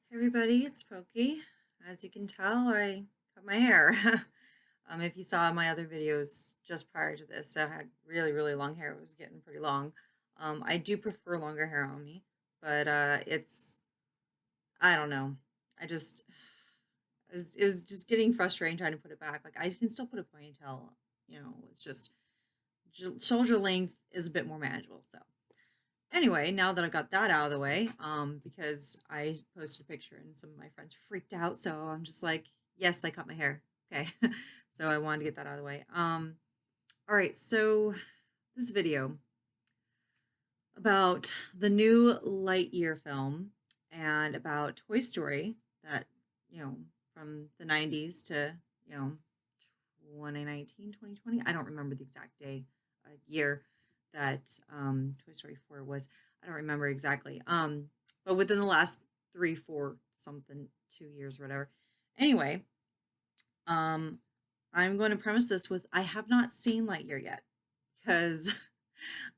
Hey everybody, it's Pokey. As you can tell, I cut my hair. If you saw my other videos just prior to this, I had really long hair. It was getting pretty long. I do prefer longer hair on me, but I don't know. I just, it was just getting frustrating trying to put it back. Like, I can still put a ponytail, it's just, shoulder length is a bit more manageable. So, anyway, now that I've got that out of the way, because I posted a picture and some of my friends freaked out, so I'm just like, yes, I cut my hair. Okay. So I wanted to get that out of the way. All right, so this video about the new Lightyear film and about Toy Story that, you know, from the 90s to, you know, 2019, 2020. I don't remember the exact day, year that Toy Story 4 was. I don't remember exactly. But within the last 3, 4 something, 2 years or whatever. Anyway, um, I'm going to premise this with I have not seen Lightyear yet because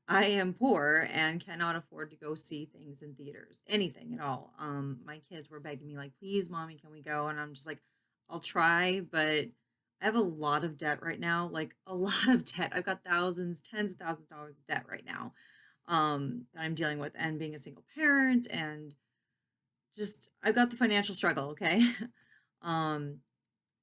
I am poor and cannot afford to go see things in theaters, anything at all. My kids were begging me, like, please, mommy, can we go? And I'm just like, I'll try, but I have a lot of debt right now, like a lot of debt. I've got thousands, tens of thousands of dollars of debt right now, that I'm dealing with, and being a single parent, and just I've got the financial struggle. Okay, um,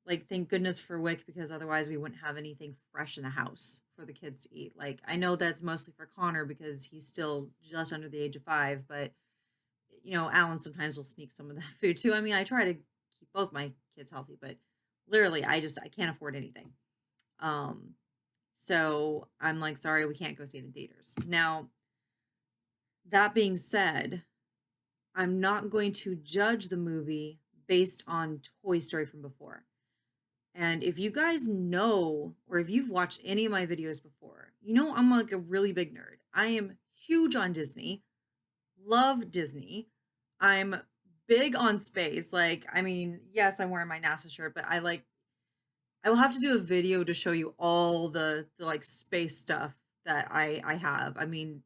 like, thank goodness for Wick because otherwise we wouldn't have anything fresh in the house for the kids to eat. Like, I know that's mostly for Connor because he's still just under the age of 5, but Alan sometimes will sneak some of that food too. I mean, I try to keep both my kids healthy, but literally I can't afford anything. Um so I'm like, sorry, we can't go see it in theaters. Now, that being said, I'm not going to judge the movie based on Toy Story from before. And if you guys know, or if you've watched any of my videos before, I'm like a really big nerd. I am huge on Disney, love Disney. I'm big on space. Like, I mean, yes, I'm wearing my NASA shirt, but I will have to do a video to show you all the like space stuff that I have. I mean,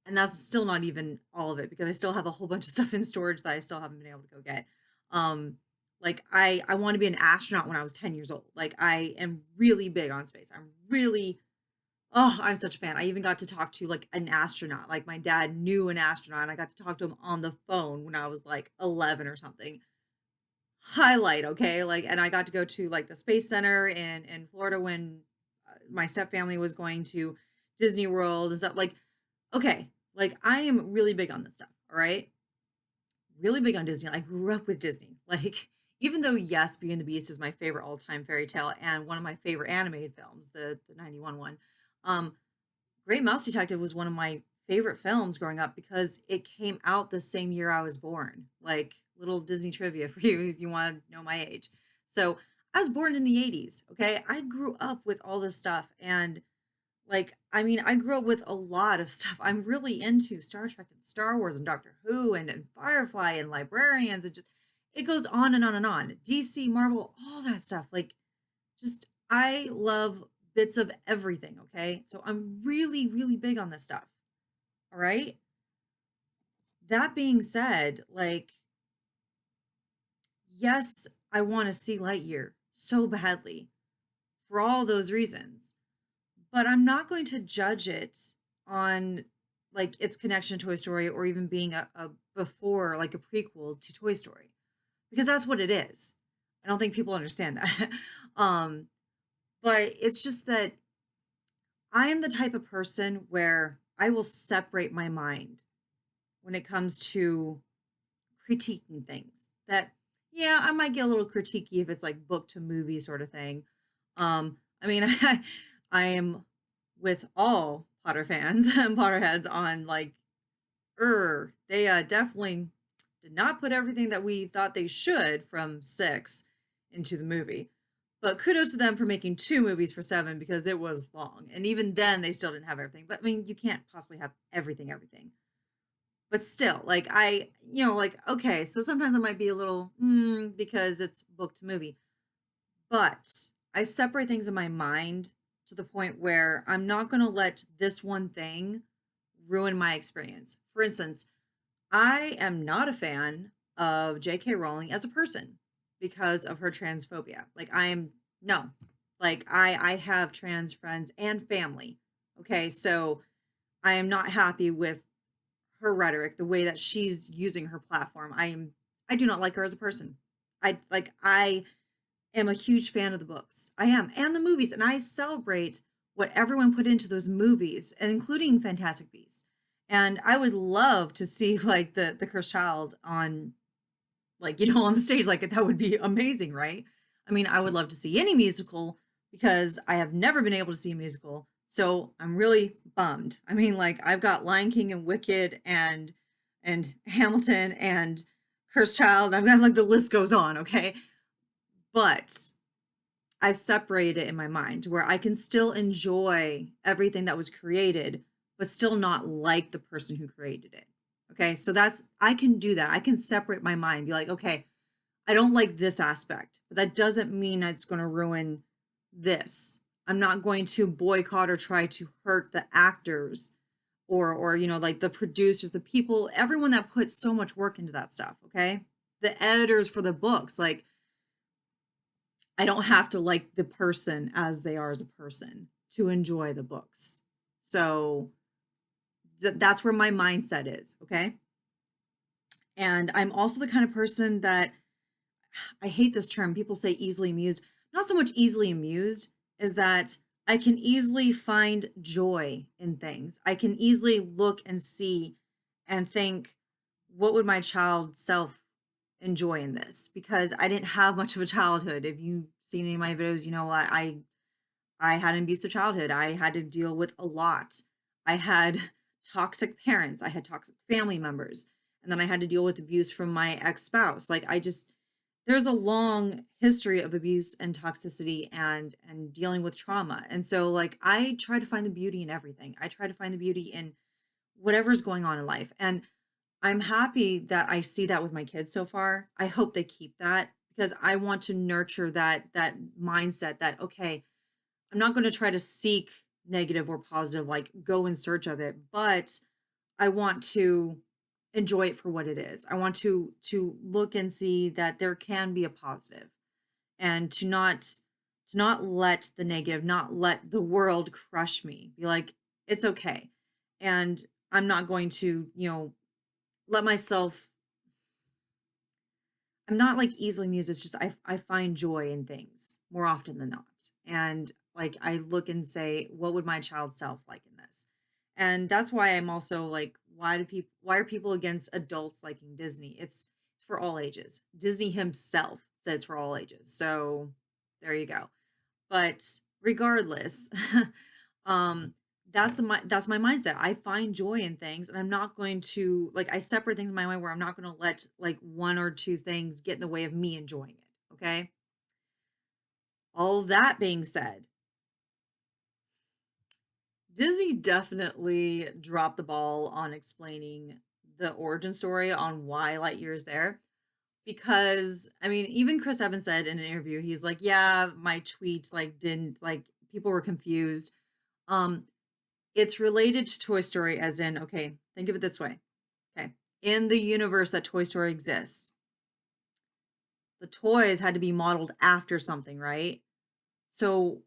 and that's still not even all of it because I still have a whole bunch of stuff in storage that I still haven't been able to go get. Um, like, I want to be an astronaut when I was 10 years old. Like, I am really big on space. I'm such a fan. I even got to talk to like an astronaut. Like, my dad knew an astronaut and I got to talk to him on the phone when I was like 11 or something. Highlight, okay? Like, and I got to go to like the Space Center in Florida when my step family was going to Disney World and stuff. Like, okay, like, I am really big on this stuff, all right? Really big on Disney. I grew up with Disney. Like, even though, yes, Beauty and the Beast is my favorite all-time fairy tale and one of my favorite animated films, the 91 one. Great Mouse Detective was one of my favorite films growing up because it came out the same year I was born. Like, little Disney trivia for you if you want to know my age. So, I was born in the 80s, okay? I grew up with all this stuff, and like, I mean, I grew up with a lot of stuff. I'm really into Star Trek and Star Wars and Doctor Who and Firefly and Librarians. It goes on and on and on. DC, Marvel, all that stuff. Like, just I love bits of everything. Okay, so I'm really big on this stuff. All right. That being said, like, yes, I want to see Lightyear so badly for all those reasons, but I'm not going to judge it on like its connection to Toy Story or even being a before, like a prequel to Toy Story, because that's what it is. I don't think people understand that. um, but it's just that I am the type of person where I will separate my mind when it comes to critiquing things. That, yeah, I might get a little critiquey if it's like book to movie sort of thing. I mean, I am with all Potter fans and Potterheads on like, they definitely did not put everything that we thought they should from 6 into the movie. But kudos to them for making 2 movies for 7 because it was long. And even then, they still didn't have everything. But I mean, you can't possibly have everything. But still, like, like, okay, so sometimes I might be a little, because it's book to movie. But I separate things in my mind to the point where I'm not going to let this one thing ruin my experience. For instance, I am not a fan of J.K. Rowling as a person because of her transphobia. Like I'm no. Like I have trans friends and family. Okay, so I am not happy with her rhetoric, the way that she's using her platform. I do not like her as a person. I am a huge fan of the books. I am, and the movies, and I celebrate what everyone put into those movies, and including Fantastic Beasts. And I would love to see like the cursed child on, like, on the stage. Like that would be amazing, right? I mean, I would love to see any musical because I have never been able to see a musical. So I'm really bummed. I mean, like I've got Lion King and Wicked and Hamilton and Cursed Child. I've got, like, the list goes on, okay? But I've separated it in my mind where I can still enjoy everything that was created, but still not like the person who created it. Okay. So I can do that. I can separate my mind, be like, okay, I don't like this aspect, but that doesn't mean it's going to ruin this. I'm not going to boycott or try to hurt the actors or, like the producers, the people, everyone that puts so much work into that stuff. Okay. The editors for the books, like, I don't have to like the person as they are as a person to enjoy the books. So that's where my mindset is. Okay. And I'm also the kind of person that, I hate this term. People say easily amused. Not so much easily amused is that I can easily find joy in things. I can easily look and see and think, what would my child self enjoy in this? Because I didn't have much of a childhood. If you've seen any of my videos, I had an abusive childhood. I had to deal with a lot. I had toxic parents. I had toxic family members. And then I had to deal with abuse from my ex-spouse. Like there's a long history of abuse and toxicity and dealing with trauma. And so like I try to find the beauty in everything. I try to find the beauty in whatever's going on in life. And I'm happy that I see that with my kids so far. I hope they keep that because I want to nurture that mindset that, okay, I'm not going to try to seek negative or positive, like go in search of it, but I want to enjoy it for what it is. I want to look and see that there can be a positive, and to not let the negative, not let the world crush me. Be like, it's okay. And I'm not going to, let myself, I'm not like easily amused. It's just I find joy in things more often than not. And like I look and say, what would my child self like in this? And that's why I'm also like, why are people against adults liking Disney? It's for all ages. Disney himself said it's for all ages. So there you go. But regardless, um that's my mindset. I find joy in things, and I'm not going to, like, I separate things in my mind where I'm not going to let like one or two things get in the way of me enjoying it. Okay. All that being said, Disney definitely dropped the ball on explaining the origin story on why Lightyear is there. Because I mean, even Chris Evans said in an interview, he's like, yeah, my tweet like didn't, like, people were confused. Um, it's related to Toy Story, as in, okay, think of it this way. Okay. In the universe that Toy Story exists, the toys had to be modeled after something, right? So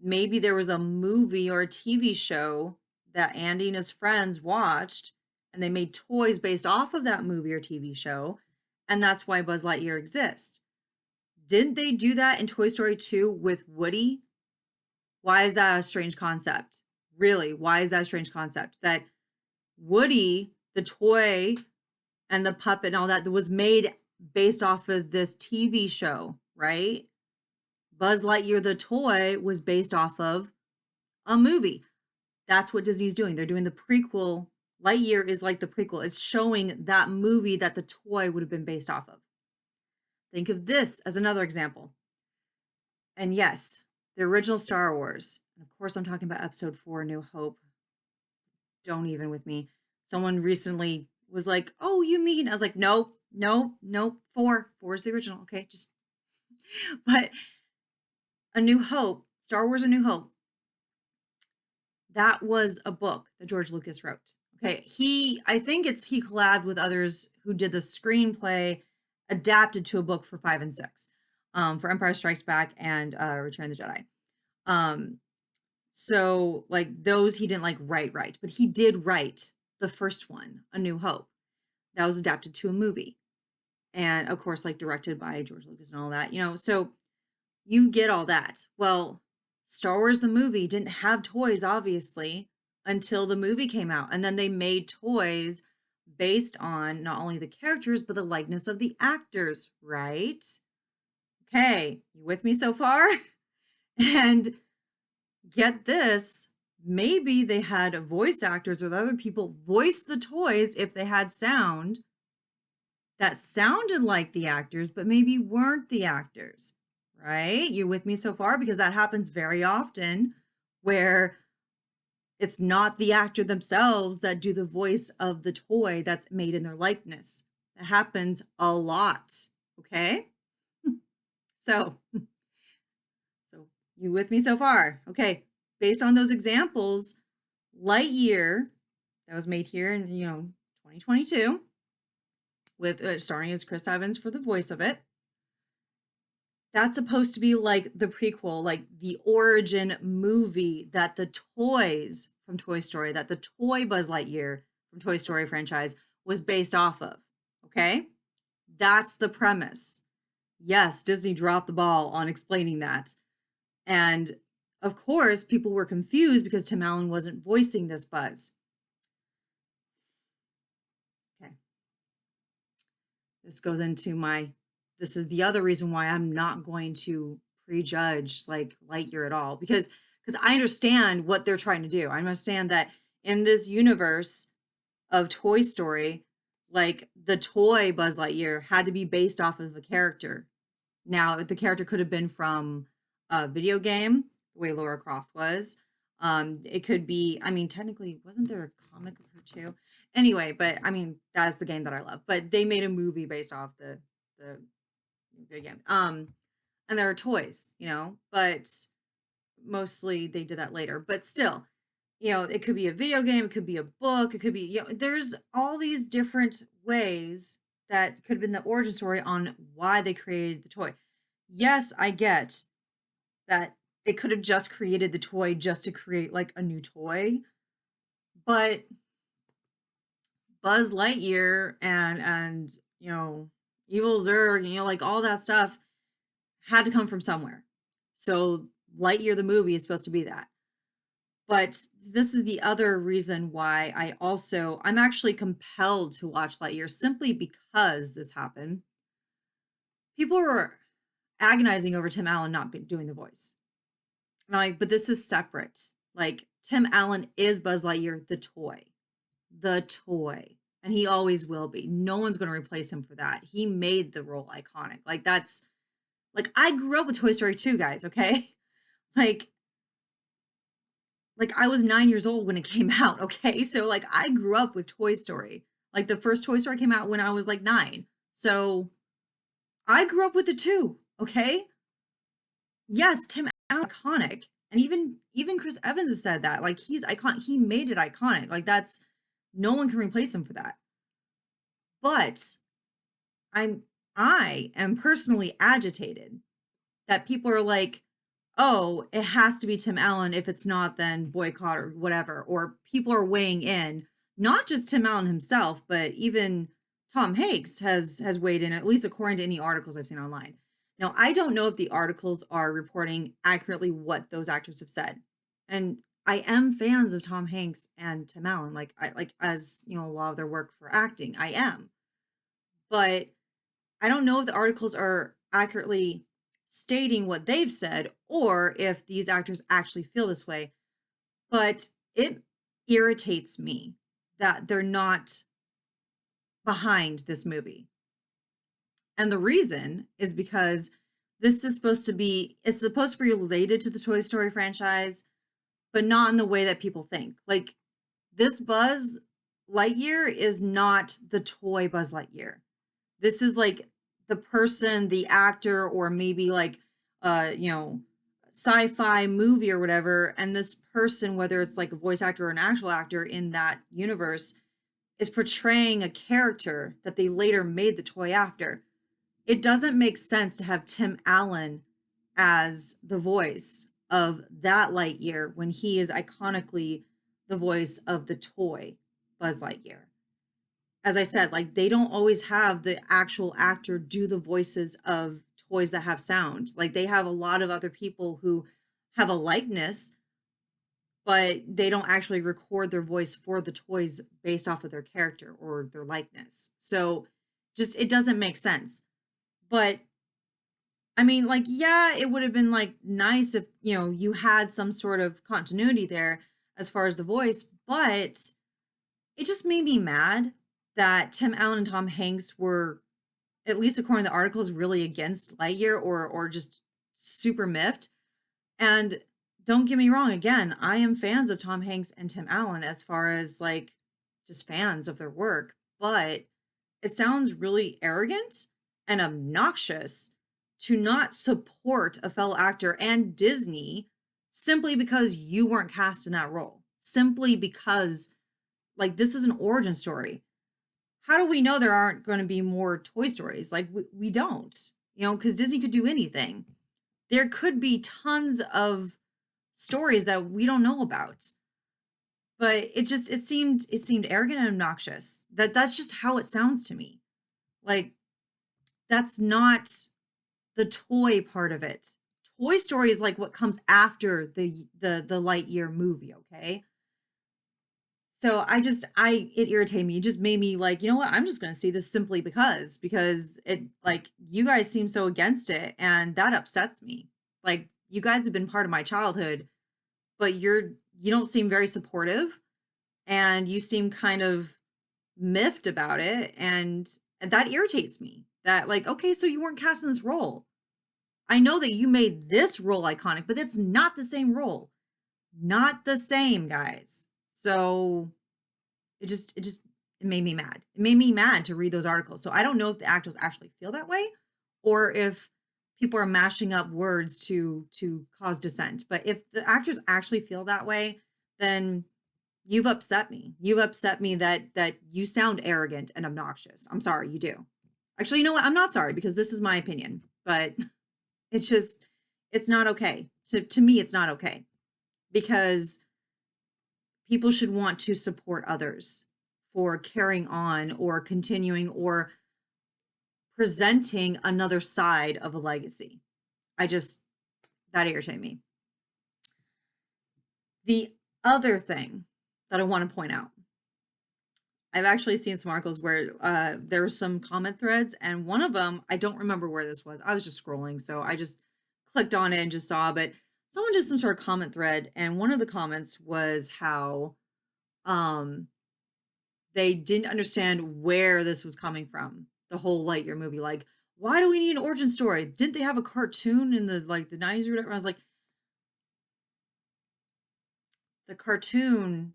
maybe there was a movie or a TV show that Andy and his friends watched, and they made toys based off of that movie or TV show. And that's why Buzz Lightyear exists. Didn't they do that in Toy Story 2 with Woody? Why is that a strange concept? Really, why is that a strange concept? That Woody, the toy and the puppet and all that was made based off of this TV show, right? Buzz Lightyear, the toy, was based off of a movie. That's what Disney's doing. They're doing the prequel. Lightyear is like the prequel. It's showing that movie that the toy would have been based off of. Think of this as another example. And yes, the original Star Wars. And of course, I'm talking about episode 4, New Hope. Don't even with me. Someone recently was like, oh, you mean? I was like, no, no, no, 4. 4 is the original. Okay, just, but A New Hope, Star Wars A New Hope, that was a book that George Lucas wrote. Okay, I think he collabed with others who did the screenplay adapted to a book for 5 and 6, for Empire Strikes Back and Return of the Jedi. Um, so like those he didn't like write, but he did write the first one, A New Hope. That was adapted to a movie, and of course, like directed by George Lucas and all that. So you get all that. Well, Star Wars the movie didn't have toys, obviously, until the movie came out. And then they made toys based on not only the characters, but the likeness of the actors, right? Okay, you with me so far? And get this, maybe they had voice actors or other people voice the toys if they had sound that sounded like the actors, but maybe weren't the actors. Right? You with me so far? Because that happens very often where it's not the actor themselves that do the voice of the toy that's made in their likeness. That happens a lot. Okay? So, so you with me so far? Okay. Based on those examples, Lightyear, that was made here in 2022, with starring as Chris Evans for the voice of it. That's supposed to be like the prequel, like the origin movie that the toys from Toy Story, that the toy Buzz Lightyear from Toy Story franchise was based off of. Okay? That's the premise. Yes, Disney dropped the ball on explaining that. And of course, people were confused because Tim Allen wasn't voicing this Buzz. Okay. This goes into this is the other reason why I'm not going to prejudge like Lightyear at all, because I understand what they're trying to do. I understand that in this universe of Toy Story, like the toy Buzz Lightyear had to be based off of a character. Now, the character could have been from a video game, the way Laura Croft was. It could be, I mean, technically, wasn't there a comic of her too? Anyway, but I mean, that's the game that I love. But they made a movie based off the video game. And there are toys, but mostly they did that later. But still, it could be a video game, it could be a book, it could be, there's all these different ways that could have been the origin story on why they created the toy. Yes, I get that it could have just created the toy just to create like a new toy, but Buzz Lightyear and Evil Zurg, like all that stuff had to come from somewhere. So Lightyear the movie is supposed to be that. But this is the other reason why I'm actually compelled to watch Lightyear, simply because this happened. People were agonizing over Tim Allen not doing the voice. And I'm like, but this is separate. Like, Tim Allen is Buzz Lightyear, the toy. The toy. And he always will be. No one's going to replace him for that. He made the role iconic. Like, that's, like, I grew up with Toy Story 2, guys, okay? Like I was 9 years old when it came out, okay? So, like, I grew up with Toy Story. Like, the first Toy Story came out when I was, like, 9. So, I grew up with it too, okay? Yes, Tim Allen iconic. And even Chris Evans has said that. Like, he's iconic. He made it iconic. Like, that's, no one can replace him for that. But I am personally agitated that people are like, oh, it has to be Tim Allen. If it's not, then boycott or whatever. Or people are weighing in, not just Tim Allen himself, but even Tom Hanks has weighed in, at least according to any articles I've seen online. Now, I don't know if the articles are reporting accurately what those actors have said. And I am fans of Tom Hanks and Tim Allen, as a lot of their work for acting. I am. But I don't know if the articles are accurately stating what they've said or if these actors actually feel this way. But it irritates me that they're not behind this movie. And the reason is because it's supposed to be related to the Toy Story franchise, but not in the way that people think. Like, this Buzz Lightyear is not the toy Buzz Lightyear. This is like the person, the actor, or maybe like sci-fi movie or whatever, and this person, whether it's like a voice actor or an actual actor in that universe, is portraying a character that they later made the toy after, it doesn't make sense to have Tim Allen as the voice of that Lightyear when he is iconically the voice of the toy Buzz Lightyear. As I said, like they don't always have the actual actor do the voices of toys that have sound. Like they have a lot of other people who have a likeness, but they don't actually record their voice for the toys based off of their character or their likeness. So just it doesn't make sense. But I mean, like, yeah, it would have been like nice if, you had some sort of continuity there as far as the voice, but it just made me mad that Tim Allen and Tom Hanks were, at least according to the articles, really against Lightyear or just super miffed. And don't get me wrong, again, I am fans of Tom Hanks and Tim Allen as far as like just fans of their work, but it sounds really arrogant and obnoxious to not support a fellow actor and Disney simply because you weren't cast in that role. Simply because, like, this is an origin story. How do we know there aren't going to be more Toy Stories? Like, we don't, because Disney could do anything. There could be tons of stories that we don't know about. But it seemed arrogant and obnoxious. That's just how it sounds to me. Like, that's not the toy part of it. Toy Story is like what comes after the Lightyear movie, okay? So it irritated me. It just made me like, you know what? I'm just going to see this simply because it, like, you guys seem so against it and that upsets me. Like, you guys have been part of my childhood, but you don't seem very supportive and you seem kind of miffed about it, and that irritates me. That, like, okay, so you weren't cast in this role. I know that you made this role iconic, but it's not the same role. Not the same, guys. So it made me mad. It made me mad to read those articles. So I don't know if the actors actually feel that way or if people are mashing up words to cause dissent. But if the actors actually feel that way, then you've upset me. You've upset me that you sound arrogant and obnoxious. I'm sorry, you do. Actually, you know what? I'm not sorry because this is my opinion, but it's not okay. To me, it's not okay because people should want to support others for carrying on or continuing or presenting another side of a legacy. That irritated me. The other thing that I want to point out, I've actually seen some articles where there were some comment threads, and one of them, I don't remember where this was. I was just scrolling, so I just clicked on it and just saw, but someone did some sort of comment thread, and one of the comments was how they didn't understand where this was coming from, the whole Lightyear movie. Like, why do we need an origin story? Didn't they have a cartoon in the 90s or whatever? I was like, the cartoon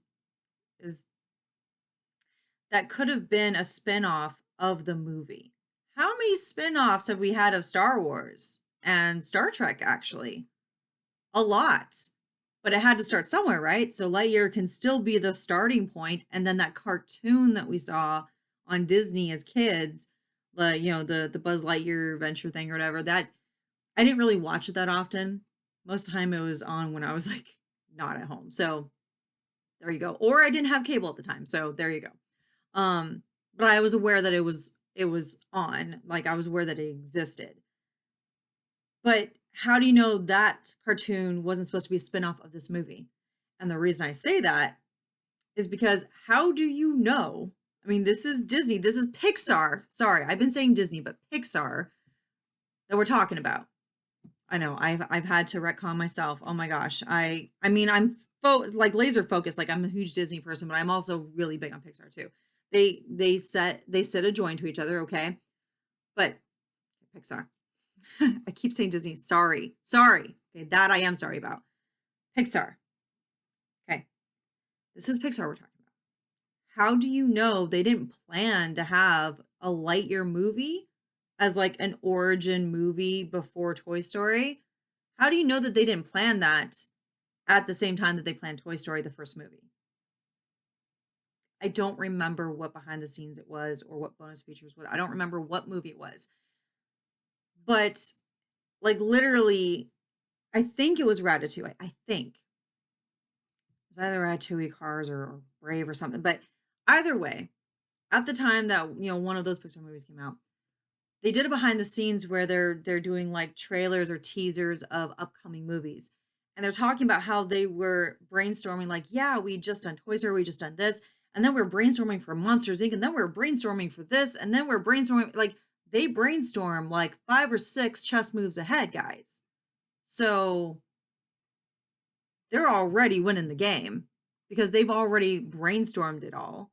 that could have been a spin-off of the movie. How many spin-offs have we had of Star Wars and Star Trek, actually? A lot. But it had to start somewhere, right? So Lightyear can still be the starting point, and then that cartoon that we saw on Disney as kids, the Buzz Lightyear adventure thing or whatever, that I didn't really watch it that often. Most of the time it was on when I was like not at home. So there you go. Or I didn't have cable at the time. So there you go. But I was aware that it was on, like I was aware that it existed. But how do you know that cartoon wasn't supposed to be a spinoff of this movie? And the reason I say that is because how do you know? I mean, this is Disney, this is Pixar. Sorry, I've been saying Disney, but Pixar that we're talking about. I know I've had to retcon myself. Oh my gosh. I mean, I'm like laser focused. Like I'm a huge Disney person, but I'm also really big on Pixar too. They sit adjoined to each other, okay? But Pixar. I keep saying Disney. Sorry. Okay, that I am sorry about. Pixar. Okay. This is Pixar we're talking about. How do you know they didn't plan to have a Lightyear movie as like an origin movie before Toy Story? How do you know that they didn't plan that at the same time that they planned Toy Story, the first movie? I don't remember what behind the scenes it was or what bonus features was. I don't remember what movie it was. But like literally, I think it was Ratatouille. I think it was either Ratatouille, Cars, or Brave or something. But either way, at the time that one of those Pixar movies came out, they did a behind the scenes where they're doing like trailers or teasers of upcoming movies. And they're talking about how they were brainstorming, like, yeah, we just done Toy Story, we just done this, and then we're brainstorming for Monsters Inc., and then we're brainstorming for this, and then we're brainstorming like they brainstorm like 5 or 6 chess moves ahead, guys. So they're already winning the game because they've already brainstormed it all.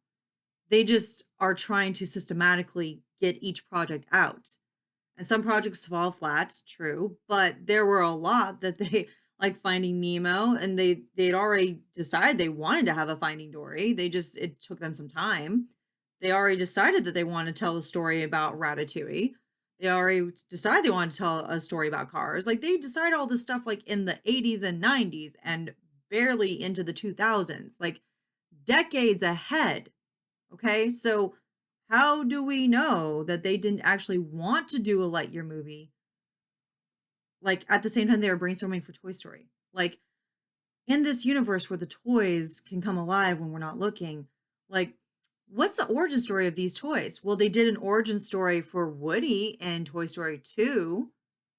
They just are trying to systematically get each project out. And some projects fall flat, true, but there were a lot that they like Finding Nemo, and they'd already decided they wanted to have a Finding Dory. It took them some time. They already decided that they wanted to tell a story about Ratatouille. They already decided they wanted to tell a story about Cars. Like they decide all this stuff like in the 80s and 90s and barely into the 2000s, like decades ahead. Okay, so how do we know that they didn't actually want to do a Lightyear movie? Like at the same time they were brainstorming for Toy Story. Like in this universe where the toys can come alive when we're not looking, like what's the origin story of these toys? Well, they did an origin story for Woody in Toy Story 2,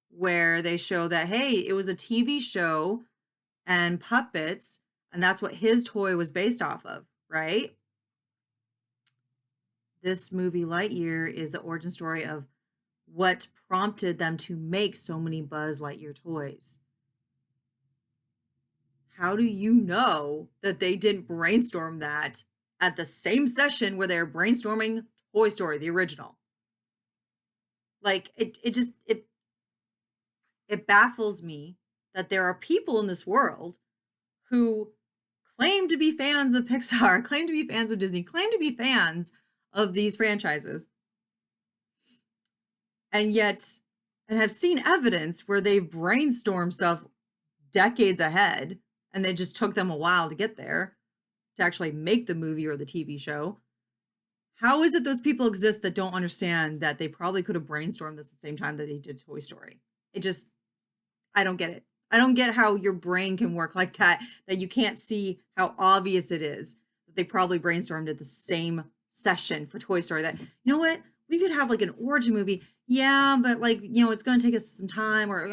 where they show that, hey, it was a TV show and puppets, and that's what his toy was based off of, right? This movie Lightyear is the origin story of what prompted them to make so many Buzz Lightyear toys. How do you know that they didn't brainstorm that at the same session where they're brainstorming Toy Story, the original? Like it baffles me that there are people in this world who claim to be fans of Pixar, claim to be fans of Disney, claim to be fans of these franchises, and have seen evidence where they've brainstormed stuff decades ahead, and it just took them a while to get there to actually make the movie or the TV show. How is it those people exist that don't understand that they probably could have brainstormed this at the same time that they did Toy Story? I don't get it. I don't get how your brain can work like that you can't see how obvious it is that they probably brainstormed at the same session for Toy Story. That, you know what, we could have like an origin movie. Yeah, but like, it's going to take us some time, or,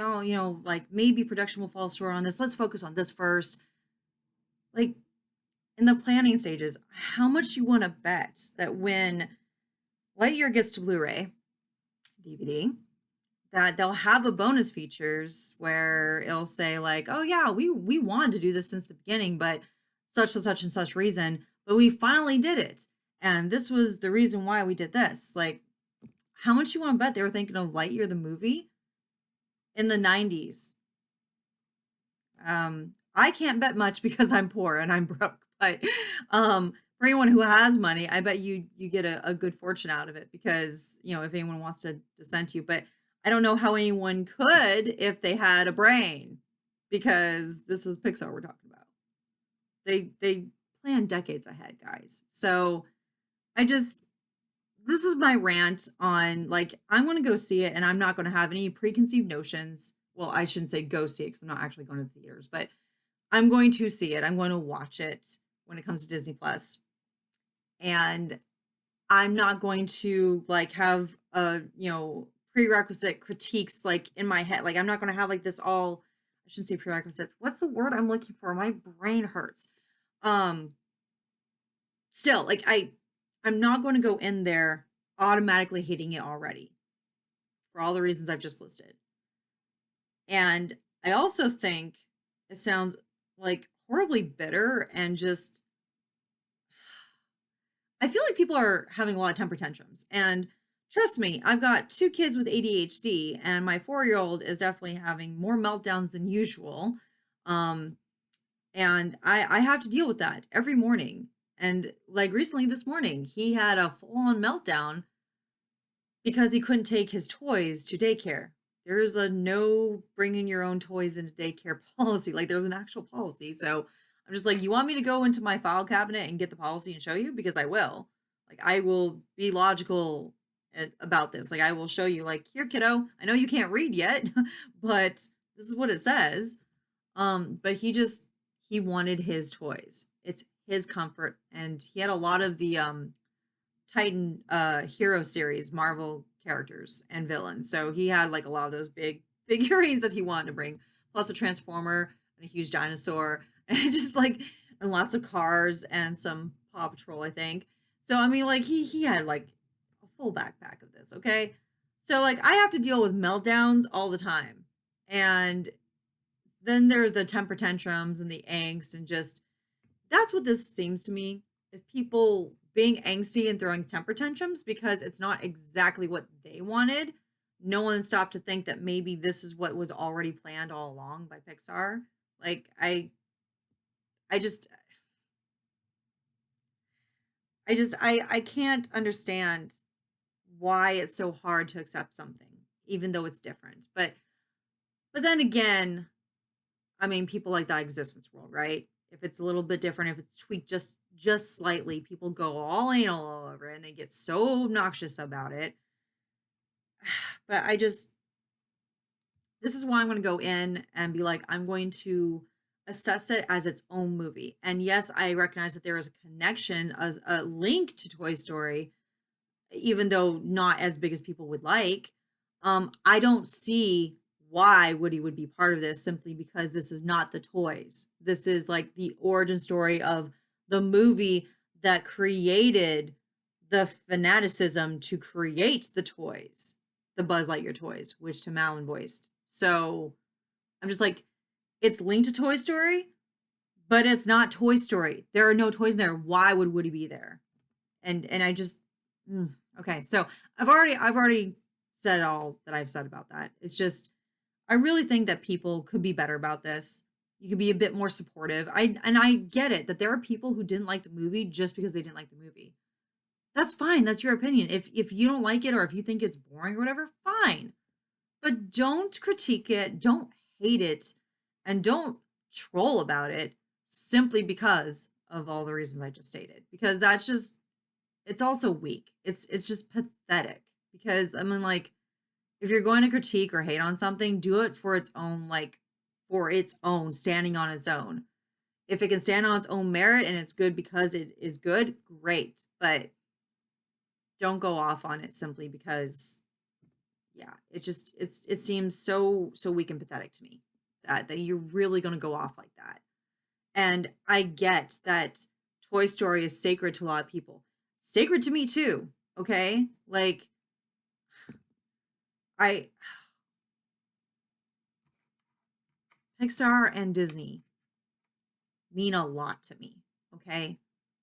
like maybe production will fall short on this. Let's focus on this first. Like in the planning stages, how much you want to bet that when Lightyear gets to Blu-ray, DVD, that they'll have a bonus features where it'll say like, oh yeah, we wanted to do this since the beginning, but such and such and such reason, but we finally did it. And this was the reason why we did this. Like, how much you want to bet they were thinking of Lightyear the movie in the 90s? I can't bet much because I'm poor and I'm broke, but for anyone who has money, I bet you get a good fortune out of it, because if anyone wants to dissent you, but I don't know how anyone could if they had a brain, because this is Pixar we're talking about. They plan decades ahead, guys. So this is my rant on, like, I'm going to go see it and I'm not going to have any preconceived notions. Well, I shouldn't say go see it because I'm not actually going to the theaters, but I'm going to see it. I'm going to watch it when it comes to Disney Plus. And I'm not going to like have prerequisite critiques like in my head. Like I'm not going to have like this all, I shouldn't say prerequisites. What's the word I'm looking for? My brain hurts. Still, like I'm not going to go in there automatically hating it already for all the reasons I've just listed. And I also think it sounds like horribly bitter and just, I feel like people are having a lot of temper tantrums. And trust me, I've got 2 kids with ADHD, and my 4-year-old is definitely having more meltdowns than usual. And I have to deal with that every morning. And like recently this morning, he had a full-on meltdown because he couldn't take his toys to daycare. there's a no bringing your own toys into daycare policy. Like there's an actual policy. So I'm just like, you want me to go into my file cabinet and get the policy and show you? Because I will. Like I will be logical about this. Like I will show you, like, here, kiddo, I know you can't read yet, but this is what it says. But he wanted his toys. It's his comfort. And he had a lot of the Titan hero series Marvel characters and villains. So he had like a lot of those big figurines that he wanted to bring, plus a transformer and a huge dinosaur, and just like, and lots of cars and some Paw Patrol, I think. So I mean, like he had like a full backpack of this. Okay, so like I have to deal with meltdowns all the time, and then there's the temper tantrums and the angst, and just that's what this seems to me, is people being angsty and throwing temper tantrums because it's not exactly what they wanted. No one stopped to think that maybe this is what was already planned all along by Pixar. Like I just I can't understand why it's so hard to accept something even though it's different. But then again, I mean, people like that exist in this world, right? If it's a little bit different, if it's tweaked just slightly, people go all anal all over it and they get so obnoxious about it. But this is why I'm going to go in and be like, I'm going to assess it as its own movie. And yes, I recognize that there is a connection, a link to Toy Story, even though not as big as people would like. I don't see why Woody would be part of this, simply because this is not the toys. This is like the origin story of the movie that created the fanaticism to create the toys, the Buzz Lightyear toys, which Tim Allen voiced. So I'm just like, it's linked to Toy Story, but it's not Toy Story. There are no toys in there. Why would Woody be there? And I just okay. So I've already said all that I've said about that. It's just, I really think that people could be better about this. You could be a bit more supportive. I get it that there are people who didn't like the movie just because they didn't like the movie. That's fine. That's your opinion. If you don't like it, or if you think it's boring or whatever, fine. But don't critique it, don't hate it, and don't troll about it simply because of all the reasons I just stated. Because that's just, it's also weak. It's just pathetic. Because I mean, like, if you're going to critique or hate on something, do it for its own, like, for its own, standing on its own. If it can stand on its own merit and it's good because it is good, great. But don't go off on it simply because, yeah, it seems so weak and pathetic to me that you're really going to go off like that. And I get that Toy Story is sacred to a lot of people. Sacred to me too, okay? Like, I Pixar and Disney mean a lot to me, okay?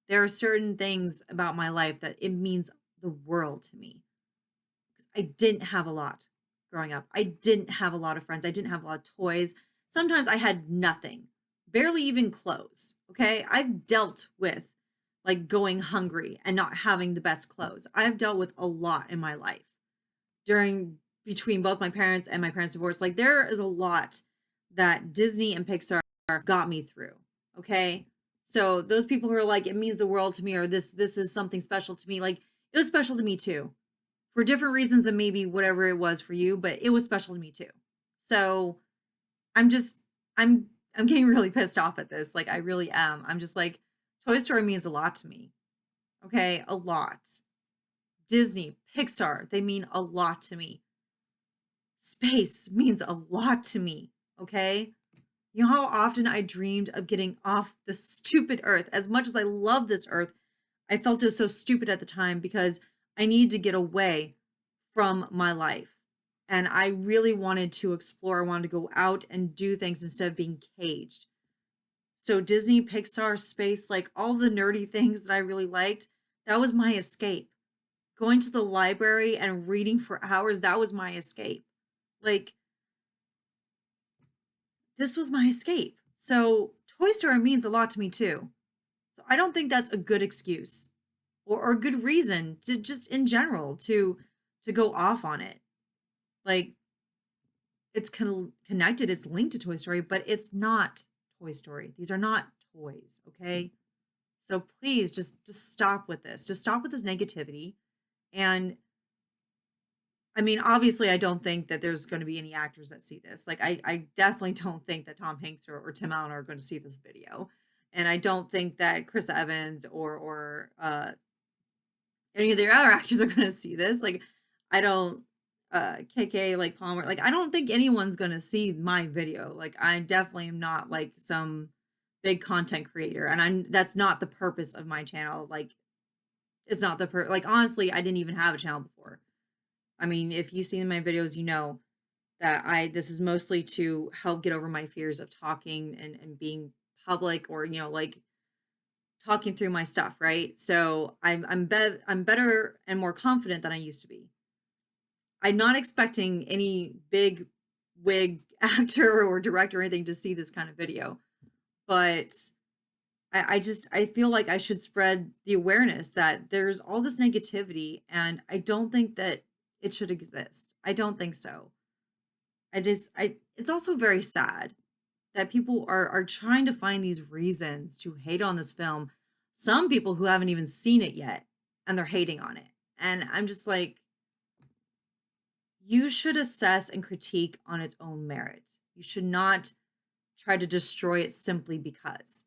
There are certain things about my life that it means the world to me. I didn't have a lot growing up. I didn't have a lot of friends. I didn't have a lot of toys. Sometimes I had nothing, barely even clothes. Okay. I've dealt with like going hungry and not having the best clothes. I've dealt with a lot in my life during between both my parents and my parents' divorce. Like there is a lot that Disney and Pixar got me through. Okay. So those people who are like, it means the world to me, or this is something special to me, like it was special to me too, for different reasons than maybe whatever it was for you, but it was special to me too. So I'm just I'm getting really pissed off at this. Like I really am. I'm just like, Toy Story means a lot to me. Okay, a lot. Disney, Pixar, they mean a lot to me. Space means a lot to me. Okay? You know how often I dreamed of getting off the stupid earth? As much as I love this earth, I felt it was so stupid at the time because I needed to get away from my life. And I really wanted to explore. I wanted to go out and do things instead of being caged. So Disney, Pixar, space, like all the nerdy things that I really liked, that was my escape. Going to the library and reading for hours, that was my escape. Like, this was my escape. So Toy Story means a lot to me too. So I don't think that's a good excuse or a good reason to just in general to go off on it. Like it's connected, it's linked to Toy Story, but it's not Toy Story. These are not toys, okay? So please just stop with this. Just stop with this negativity. And I mean, obviously, I don't think that there's going to be any actors that see this. Like, I definitely don't think that Tom Hanks or Tim Allen are going to see this video, and I don't think that Chris Evans or any of the other actors are going to see this. Like, I don't, KK like Palmer, like I don't think anyone's going to see my video. Like, I definitely am not like some big content creator, and that's not the purpose of my channel. Like, it's not like honestly, I didn't even have a channel before. I mean, if you've seen my videos, you know that this is mostly to help get over my fears of talking and being public, or, you know, like talking through my stuff, right? So I'm better and more confident than I used to be. I'm not expecting any big wig actor or director or anything to see this kind of video, but I feel like I should spread the awareness that there's all this negativity, and I don't think that it should exist. I don't think so. It's also very sad that people are trying to find these reasons to hate on this film. Some people who haven't even seen it yet, and they're hating on it. And I'm just like, you should assess and critique on its own merits. You should not try to destroy it simply because,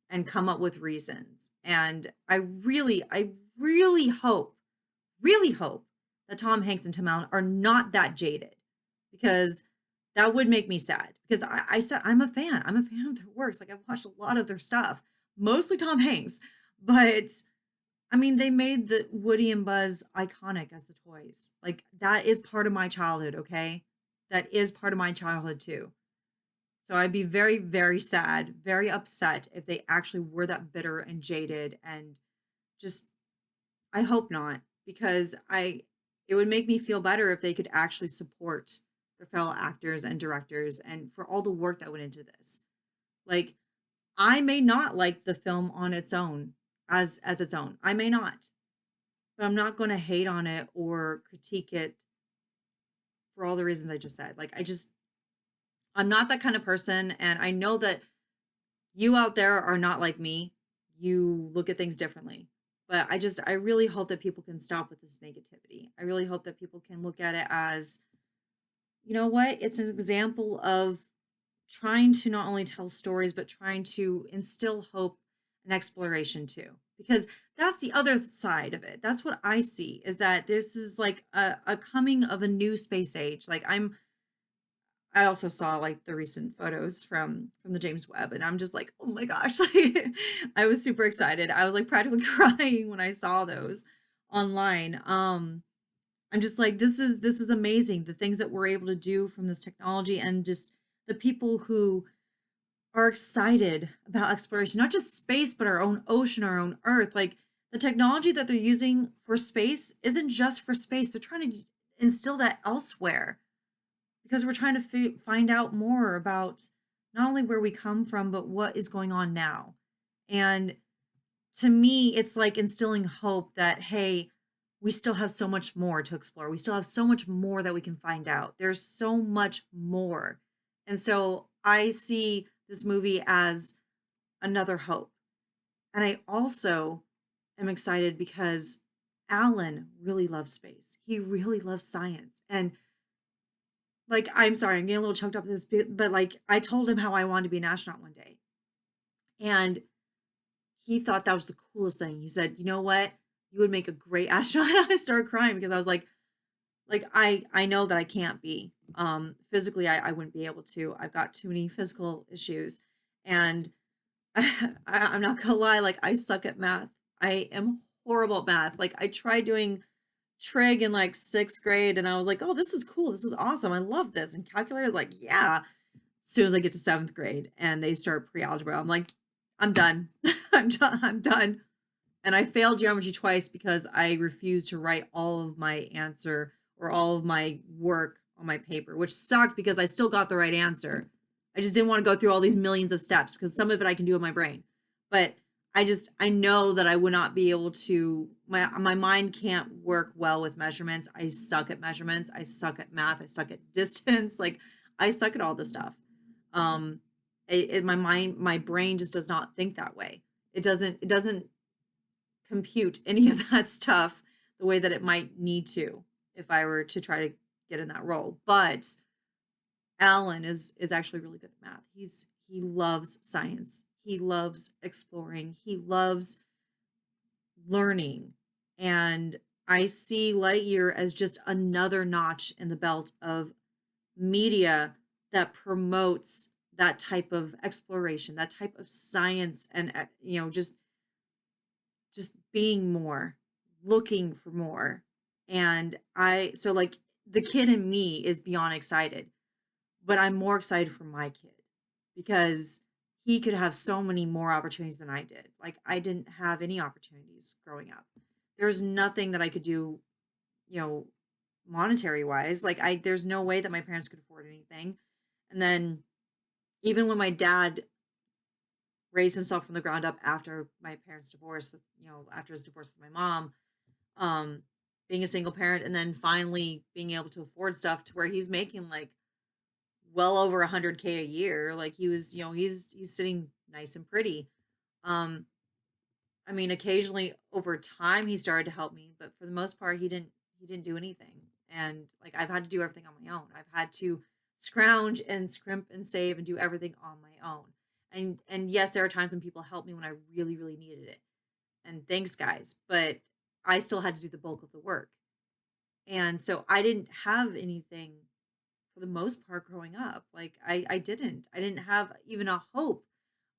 and come up with reasons. And I really hope that Tom Hanks and Tim Allen are not that jaded, because that would make me sad. Because I said I'm a fan. I'm a fan of their works. Like, I've watched a lot of their stuff, mostly Tom Hanks. But I mean, they made the Woody and Buzz iconic as the toys. Like, that is part of my childhood, okay? That is part of my childhood too. So I'd be very, very sad, very upset if they actually were that bitter and jaded, and just, I hope not, because it would make me feel better if they could actually support their fellow actors and directors and for all the work that went into this. Like, I may not like the film on its own as its own. I may not. But I'm not going to hate on it or critique it for all the reasons I just said. Like, I'm not that kind of person, and I know that you out there are not like me. You look at things differently. But I really hope that people can stop with this negativity. I really hope that people can look at it as, you know what? It's an example of trying to not only tell stories, but trying to instill hope and exploration too. Because that's the other side of it. That's what I see, is that this is like a coming of a new space age. Like, I also saw like the recent photos from the James Webb, and I'm just like, oh my gosh. I was super excited. I was like practically crying when I saw those online. I'm just like, this is amazing, the things that we're able to do from this technology, and just the people who are excited about exploration, not just space, but our own ocean, our own earth. Like, the technology that they're using for space isn't just for space. They're trying to instill that elsewhere, because we're trying to find out more about not only where we come from, but what is going on now. And to me, it's like instilling hope that, hey, we still have so much more to explore. We still have so much more that we can find out. There's so much more. And so I see this movie as another hope. And I also am excited because Alan really loves space. He really loves science. And like, I'm sorry, I'm getting a little choked up with this, but like, I told him how I wanted to be an astronaut one day. And he thought that was the coolest thing. He said, you know what? You would make a great astronaut. I started crying because I was like I know that I can't be. Physically, I wouldn't be able to. I've got too many physical issues. And I'm not gonna lie, like, I suck at math. I am horrible at math. Like, I tried doing trig in like 6th grade, and I was like, oh, this is cool. This is awesome. I love this. And calculator, like, yeah. As soon as I get to 7th grade and they start pre-algebra, I'm like, I'm done. I'm done. I'm done. And I failed geometry twice because I refused to write all of my answer or all of my work on my paper, which sucked because I still got the right answer. I just didn't want to go through all these millions of steps, because some of it I can do in my brain. But I know that I would not be able to, my mind can't work well with measurements. I suck at measurements. I suck at math. I suck at distance. Like I suck at all this stuff. Um my mind, my brain just does not think that way. It doesn't compute any of that stuff the way that it might need to if I were to try to get in that role. But Alan is actually really good at math. He loves science. He loves exploring. He loves learning. And I see Lightyear as just another notch in the belt of media that promotes that type of exploration, that type of science, and just being more, looking for more. And so like the kid in me is beyond excited, but I'm more excited for my kid because he could have so many more opportunities than I did. Like I didn't have any opportunities growing up. There's nothing that I could do, you know, monetary wise. Like there's no way that my parents could afford anything. And then even when my dad raised himself from the ground up after my parents' divorce, after his divorce with my mom, um, being a single parent, and then finally being able to afford stuff to where he's making like well over 100K a year. Like he was, he's sitting nice and pretty. Um, I mean, occasionally over time he started to help me, but for the most part he didn't do anything. And like I've had to do everything on my own. I've had to scrounge and scrimp and save and do everything on my own. And yes, there are times when people help me when I really, really needed it. And thanks guys, but I still had to do the bulk of the work. And so I didn't have anything for the most part growing up. Like I didn't have even a hope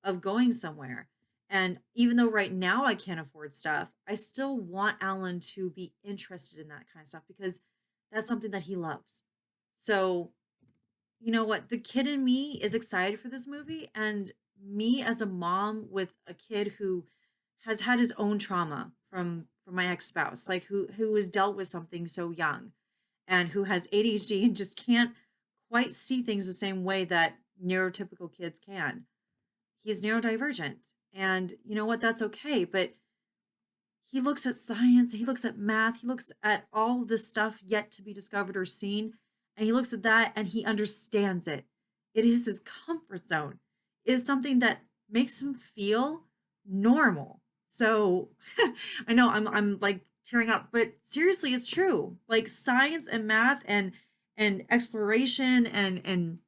of going somewhere. And even though right now I can't afford stuff, I still want Alan to be interested in that kind of stuff because that's something that he loves. So, you know what? The kid in me is excited for this movie, and me as a mom with a kid who has had his own trauma from my ex-spouse, like who has dealt with something so young and who has ADHD and just can't quite see things the same way that neurotypical kids can. He's neurodivergent. And you know what? That's okay. But he looks at science, he looks at math, he looks at all this stuff yet to be discovered or seen, and he looks at that and he understands it. It is his comfort zone. It is something that makes him feel normal. So I know I'm like tearing up, but seriously, it's true. Like science and math and exploration and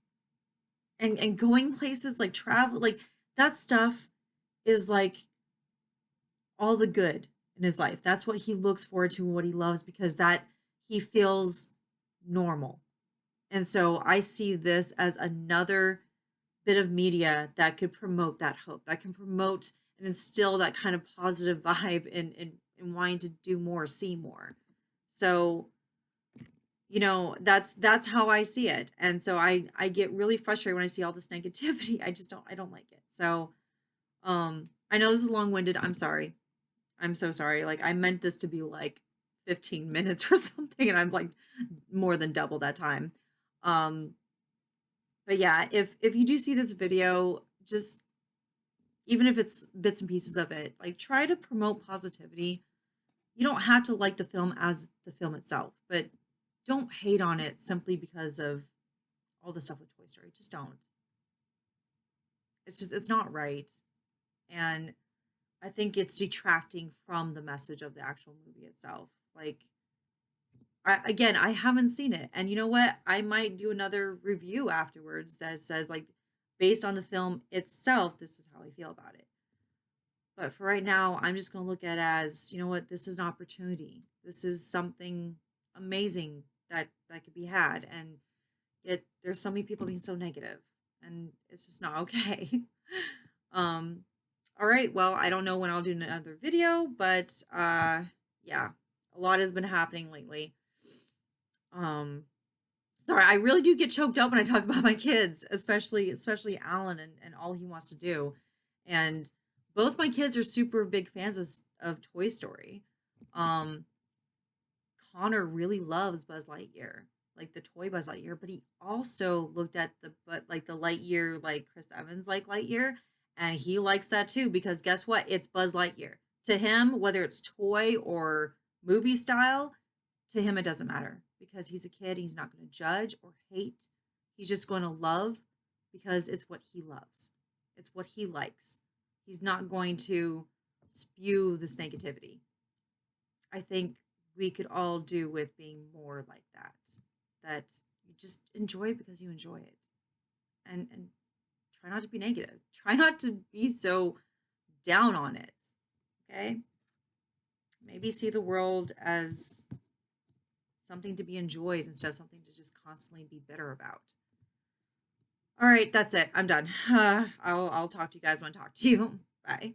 going places like travel, like that stuff is like all the good in his life. That's what he looks forward to, what he loves, because that he feels normal. And so I see this as another bit of media that could promote that hope, that can promote and instill that kind of positive vibe in wanting to do more, see more. So, that's how I see it. And so I get really frustrated when I see all this negativity. I don't like it. So I know this is long-winded. I'm sorry. I'm so sorry. Like I meant this to be like 15 minutes or something, and I'm like more than double that time. Um, but yeah, if you do see this video, just even if it's bits and pieces of it, like try to promote positivity. You don't have to like the film as the film itself, but don't hate on it simply because of all the stuff with Toy Story. Just don't. It's not right. And I think it's detracting from the message of the actual movie itself. Like, I haven't seen it, and you know what? I might do another review afterwards that says like, based on the film itself, this is how I feel about it. But for right now, I'm just gonna look at it as, you know what? This is an opportunity. This is something amazing that could be had, and yet there's so many people being so negative, and it's just not okay. um all right, well, I don't know when I'll do another video, but yeah, a lot has been happening lately. Um sorry, I really do get choked up when I talk about my kids, especially Alan and all he wants to do. And both my kids are super big fans of Toy Story. Um Connor really loves Buzz Lightyear, like the toy Buzz Lightyear, but he also looked at the Lightyear, like Chris Evans like Lightyear, And he likes that too, because guess what? It's Buzz Lightyear. To him, whether it's toy or movie style, to him it doesn't matter because he's a kid. He's not going to judge or hate. He's just going to love because it's what he loves. It's what he likes. He's not going to spew this negativity. I think we could all do with being more like that. That you just enjoy it because you enjoy it. And try not to be negative. Try not to be so down on it. Okay? Maybe see the world as something to be enjoyed instead of something to just constantly be bitter about. All right, that's it. I'm done. I'll talk to you guys when I talk to you. Bye.